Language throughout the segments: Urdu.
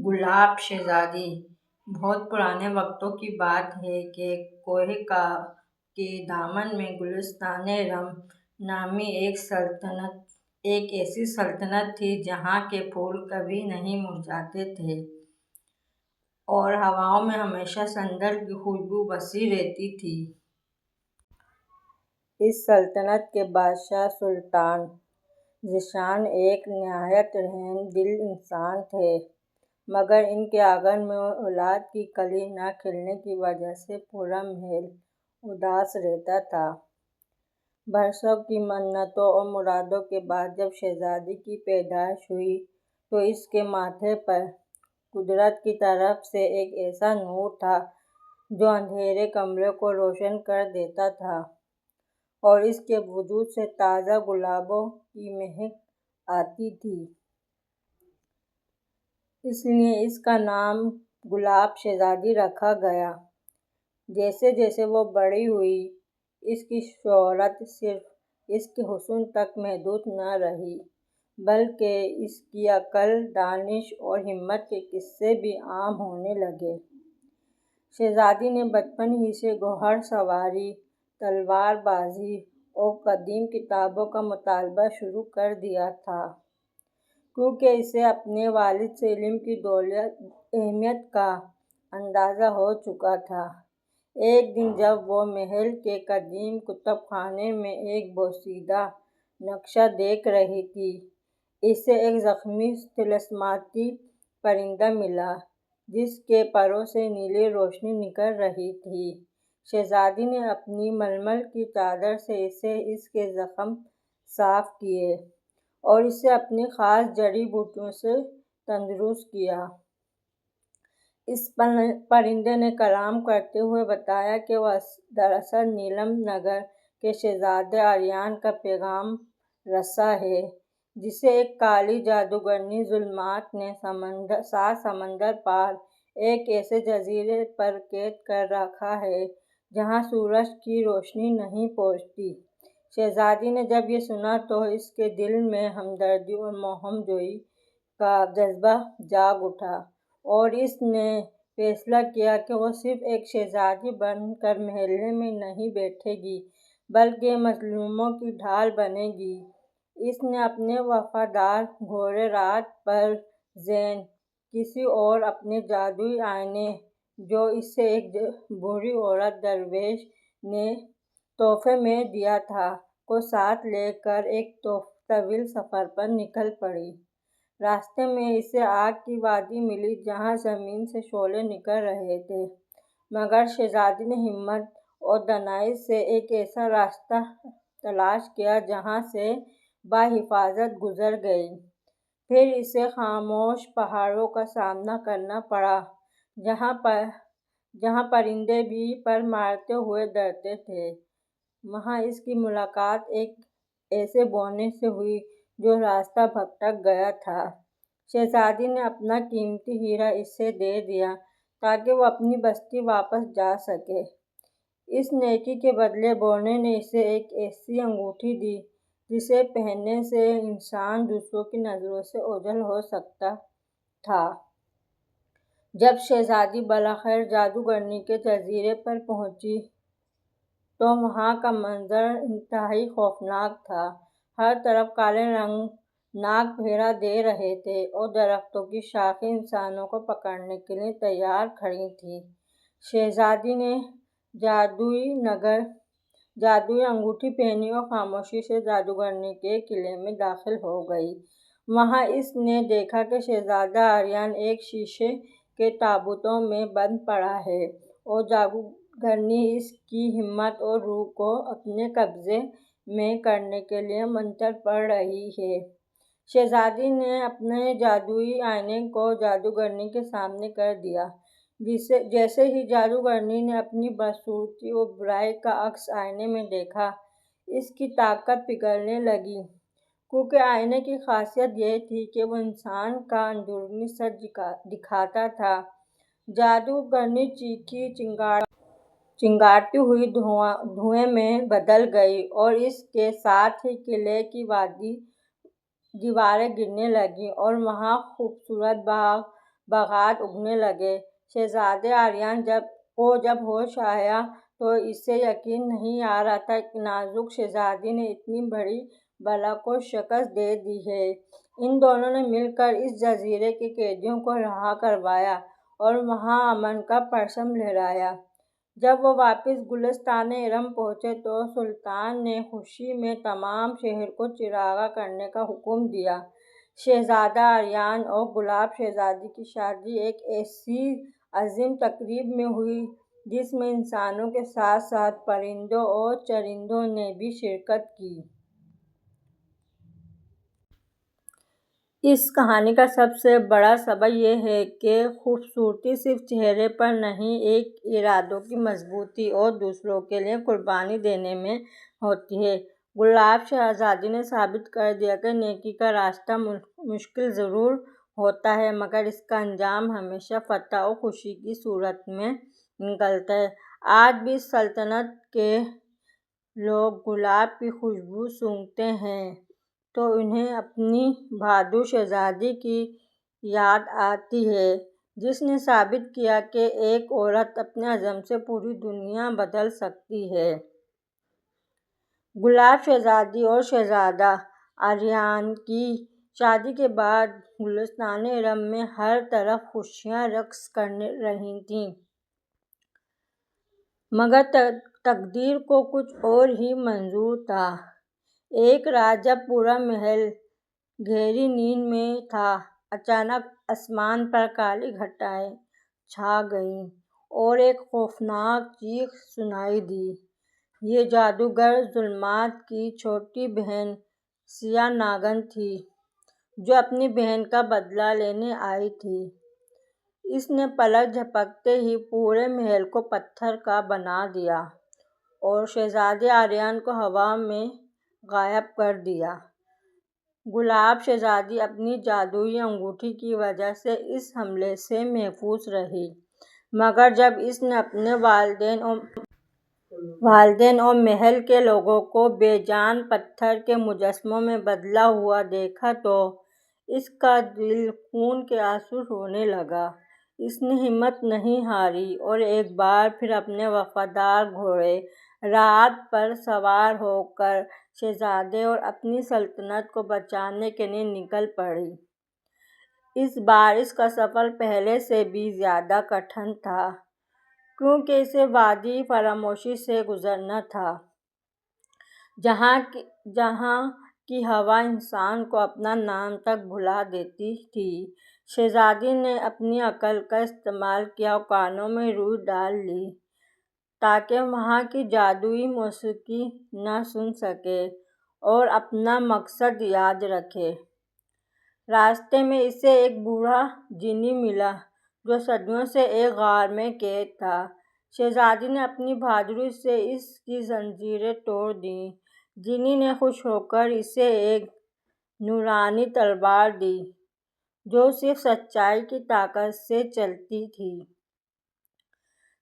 گلاب شہزادی۔ بہت پرانے وقتوں کی بات ہے کہ کوہ قاف کے دامن میں گلستان رم نامی ایک ایسی سلطنت تھی جہاں کے پھول کبھی نہیں مرجھاتے تھے اور ہواؤں میں ہمیشہ سندل کی خوشبو بسی رہتی تھی۔ اس سلطنت کے بادشاہ سلطان ذیشان ایک نہایت رحم دل انسان تھے، مگر ان کے آنگن میں اولاد کی کلی نہ کھلنے کی وجہ سے پورا محل اداس رہتا تھا۔ برسوں کی منتوں اور مرادوں کے بعد جب شہزادی کی پیدائش ہوئی تو اس کے ماتھے پر قدرت کی طرف سے ایک ایسا نور تھا جو اندھیرے کمرے کو روشن کر دیتا تھا، اور اس کے وجود سے تازہ گلابوں کی مہک آتی تھی۔ اس لیے اس کا نام گلاب شہزادی رکھا گیا۔ جیسے جیسے وہ بڑی ہوئی، اس کی شہرت صرف اس کے حسن تک محدود نہ رہی، بلکہ اس کی عقل، دانش اور ہمت کے قصے بھی عام ہونے لگے۔ شہزادی نے بچپن ہی سے گھوڑ سواری، تلوار بازی اور قدیم کتابوں کا مطالعہ شروع کر دیا تھا، کیونکہ اسے اپنے والد سے علم کی اہمیت کا اندازہ ہو چکا تھا۔ ایک دن جب وہ محل کے قدیم کتب خانے میں ایک بوسیدہ نقشہ دیکھ رہی تھی، اسے ایک زخمی طلسماتی پرندہ ملا جس کے پروں سے نیلی روشنی نکل رہی تھی۔ شہزادی نے اپنی ململ کی چادر سے اس کے زخم صاف کیے اور اسے اپنی خاص جڑی بوٹیوں سے تندرست کیا۔ اس پرندے نے کلام کرتے ہوئے بتایا کہ وہ دراصل نیلم نگر کے شہزادے آریان کا پیغام رساں ہے، جسے ایک کالی جادوگرنی ظلمات نے 7 سمندر پار ایک ایسے جزیرے پر قید کر رکھا ہے جہاں سورج کی روشنی نہیں پہنچتی۔ شہزادی نے جب یہ سنا تو اس کے دل میں ہمدردی اور مہم جوئی کا جذبہ جاگ اٹھا، اور اس نے فیصلہ کیا کہ وہ صرف ایک شہزادی بن کر محل میں نہیں بیٹھے گی بلکہ مظلوموں کی ڈھال بنے گی۔ اس نے اپنے وفادار گھوڑے رات پر زین کسی اور اپنے جادوئی آئینے جو اسے ایک بوڑھی عورت درویش نے تحفے میں دیا تھا کو ساتھ لے کر ایک طویل سفر پر نکل پڑی۔ راستے میں اسے آگ کی وادی ملی جہاں زمین سے شعلے نکل رہے تھے، مگر شہزادی نے ہمت اور دانائی سے ایک ایسا راستہ تلاش کیا جہاں سے بحفاظت گزر گئی۔ پھر اسے خاموش پہاڑوں کا سامنا کرنا پڑا جہاں پرندے بھی پر مارتے ہوئے ڈرتے تھے۔ وہاں اس کی ملاقات ایک ایسے بونے سے ہوئی جو راستہ بھٹک گیا تھا۔ شہزادی نے اپنا قیمتی ہیرا اسے دے دیا تاکہ وہ اپنی بستی واپس جا سکے۔ اس نیکی کے بدلے بونے نے اسے ایک ایسی انگوٹھی دی جسے پہننے سے انسان دوسروں کی نظروں سے اوجھل ہو سکتا تھا۔ جب شہزادی بالآخر جادوگرنی کے جزیرے پر پہنچی تو وہاں کا منظر انتہائی خوفناک تھا۔ ہر طرف کالے رنگ ناگ پہرا دے رہے تھے اور درختوں کی شاخیں انسانوں کو پکڑنے کے لیے تیار کھڑی تھیں۔ شہزادی نے جادوئی انگوٹھی پہنی اور خاموشی سے جادوگرنی کے قلعے میں داخل ہو گئی۔ وہاں اس نے دیکھا کہ شہزادہ آریان ایک شیشے کے تابوت میں بند پڑا ہے اور جادوگرنی اس کی ہمت اور روح کو اپنے قبضے میں کرنے کے لیے منتر پڑھ رہی ہے۔ شہزادی نے اپنے جادوئی آئینے کو جادوگرنی کے سامنے کر دیا۔ جیسے ہی جادوگرنی نے اپنی بدصورتی اور برائی کا عکس آئینے میں دیکھا، اس کی طاقت پگھلنے لگی، کیونکہ آئینے کی خاصیت یہ تھی کہ وہ انسان کا اندرونی سچ دکھاتا تھا۔ جادوگرنی چیخی، چنگھاڑتی ہوئی دھوئیں میں بدل گئی اور اس کے ساتھ ہی قلعے کی دیواریں گرنے لگیں اور وہاں خوبصورت باغ باغات اگنے لگے۔ شہزادے آریان جب ہوش آیا تو اسے یقین نہیں آ رہا تھا کہ نازک شہزادی نے اتنی بڑی بلا کو شکست دے دی ہے۔ ان دونوں نے مل کر اس جزیرے کے قیدیوں کو رہا کروایا اور وہاں امن کا پرچم لہرایا۔ جب وہ واپس گلستان ارم پہنچے تو سلطان نے خوشی میں تمام شہر کو چراغاں کرنے کا حکم دیا۔ شہزادہ آریان اور گلاب شہزادی کی شادی ایک ایسی عظیم تقریب میں ہوئی جس میں انسانوں کے ساتھ ساتھ پرندوں اور چرندوں نے بھی شرکت کی۔ اس کہانی کا سب سے بڑا سبق یہ ہے کہ خوبصورتی صرف چہرے پر نہیں، ایک ارادوں کی مضبوطی اور دوسروں کے لیے قربانی دینے میں ہوتی ہے۔ گلاب شہزادی نے ثابت کر دیا کہ نیکی کا راستہ مشکل ضرور ہوتا ہے مگر اس کا انجام ہمیشہ فتح اور خوشی کی صورت میں نکلتا ہے۔ آج بھی اس سلطنت کے لوگ گلاب کی خوشبو سونگھتے ہیں تو انہیں اپنی بہادر شہزادی کی یاد آتی ہے جس نے ثابت کیا کہ ایک عورت اپنے عزم سے پوری دنیا بدل سکتی ہے۔ گلاب شہزادی اور شہزادہ آریان کی شادی کے بعد گلستان ارم میں ہر طرف خوشیاں رقص کر رہی تھیں، مگر تقدیر کو کچھ اور ہی منظور تھا۔ ایک رات جب پورا محل گہری نیند میں تھا، اچانک آسمان پر کالی گھٹائیں چھا گئیں اور ایک خوفناک چیخ سنائی دی۔ یہ جادوگر ظلمات کی چھوٹی بہن سیاہ ناگن تھی جو اپنی بہن کا بدلہ لینے آئی تھی۔ اس نے پلک جھپکتے ہی پورے محل کو پتھر کا بنا دیا اور شہزادے آریان کو ہوا میں غائب کر دیا۔ گلاب شہزادی اپنی جادوئی انگوٹھی کی وجہ سے اس حملے سے محفوظ رہی، مگر جب اس نے اپنے والدین اور محل کے لوگوں کو بے جان پتھر کے مجسموں میں بدلا ہوا دیکھا تو اس کا دل خون کے آنسو رونے لگا۔ اس نے ہمت نہیں ہاری اور ایک بار پھر اپنے وفادار گھوڑے رات پر سوار ہو کر شہزادے اور اپنی سلطنت کو بچانے کے لیے نکل پڑی۔ اس بار اس کا سفر پہلے سے بھی زیادہ کٹھن تھا کیونکہ اسے وادی فراموشی سے گزرنا تھا، جہاں کی ہوا انسان کو اپنا نام تک بھلا دیتی تھی۔ شہزادی نے اپنی عقل کا استعمال کیا اور کانوں میں روئی ڈال لی تاکہ وہاں کی جادوئی موسیقی نہ سن سکے اور اپنا مقصد یاد رکھے۔ راستے میں اسے ایک بوڑھا جنی ملا جو صدیوں سے ایک غار میں قید تھا۔ شہزادی نے اپنی بہادری سے اس کی زنجیریں توڑ دیں۔ جنی نے خوش ہو کر اسے ایک نورانی تلوار دی جو صرف سچائی کی طاقت سے چلتی تھی۔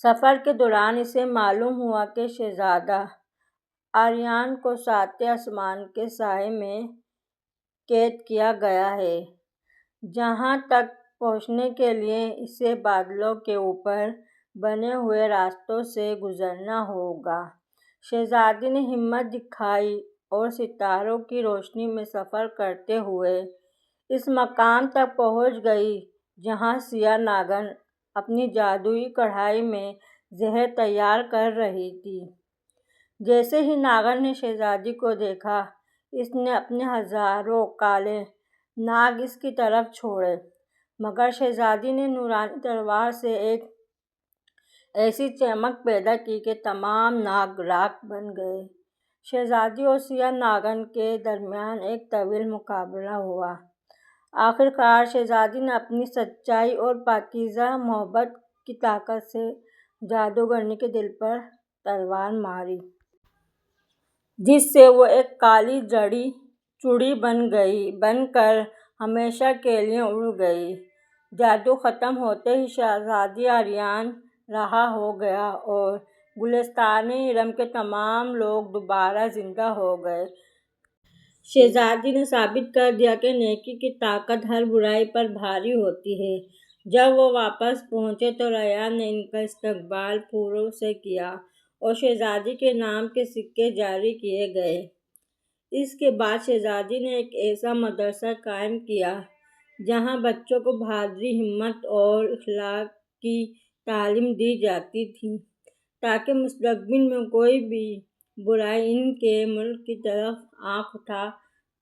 سفر کے دوران اسے معلوم ہوا کہ شہزادہ آریان کو ساتویں آسمان کے سائے میں قید کیا گیا ہے، جہاں تک پہنچنے کے لیے اسے بادلوں کے اوپر بنے ہوئے راستوں سے گزرنا ہوگا۔ شہزادی نے ہمت دکھائی اور ستاروں کی روشنی میں سفر کرتے ہوئے اس مقام تک پہنچ گئی جہاں سیاہ ناگن اپنی جادوئی کڑھائی میں زہر تیار کر رہی تھی۔ جیسے ہی ناگن نے شہزادی کو دیکھا، اس نے اپنے ہزاروں کالے ناگ اس کی طرف چھوڑے، مگر شہزادی نے نورانی تلوار سے ایک ایسی چمک پیدا کی کہ تمام ناگ راکھ بن گئے۔ شہزادی اور سیاہ ناگن کے درمیان ایک طویل مقابلہ ہوا۔ آخر کار شہزادی نے اپنی سچائی اور پاکیزہ محبت کی طاقت سے جادوگرنی کے دل پر تلوار ماری، جس سے وہ ایک کالی جڑی چوڑی بن کر ہمیشہ کے لیے اڑ گئی۔ جادو ختم ہوتے ہی شہزادہ آریان رہا ہو گیا اور گلستان ارم کے تمام لوگ دوبارہ زندہ ہو گئے۔ شہزادی نے ثابت کر دیا کہ نیکی کی طاقت ہر برائی پر بھاری ہوتی ہے۔ جب وہ واپس پہنچے تو ریان نے ان کا استقبال پھولوں سے کیا اور شہزادی کے نام کے سکے جاری کیے گئے۔ اس کے بعد شہزادی نے ایک ایسا مدرسہ قائم کیا جہاں بچوں کو بہادری، ہمت اور اخلاق کی تعلیم دی جاتی تھی تاکہ مستقبل میں کوئی بھی برائی ان کے ملک کی طرف آنکھ اٹھا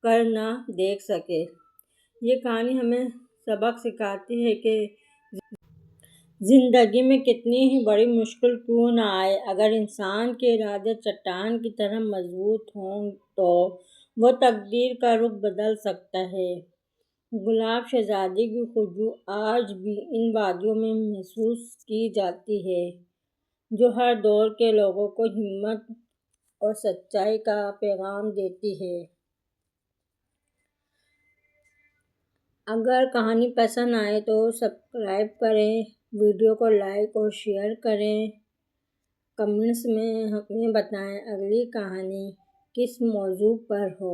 کر نہ دیکھ سکے۔ یہ کہانی ہمیں سبق سکھاتی ہے کہ زندگی میں کتنی ہی بڑی مشکل کیوں نہ آئے، اگر انسان کے ارادے چٹان کی طرح مضبوط ہوں تو وہ تقدیر کا رخ بدل سکتا ہے۔ گلاب شہزادی کی خوشبو آج بھی ان وادیوں میں محسوس کی جاتی ہے، جو ہر دور کے لوگوں کو ہمت اور سچائی کا پیغام دیتی ہے۔ اگر کہانی پسند آئے تو سبسکرائب کریں، ویڈیو کو لائک اور شیئر کریں۔ کمنٹس میں ہمیں بتائیں اگلی کہانی کس موضوع پر ہو۔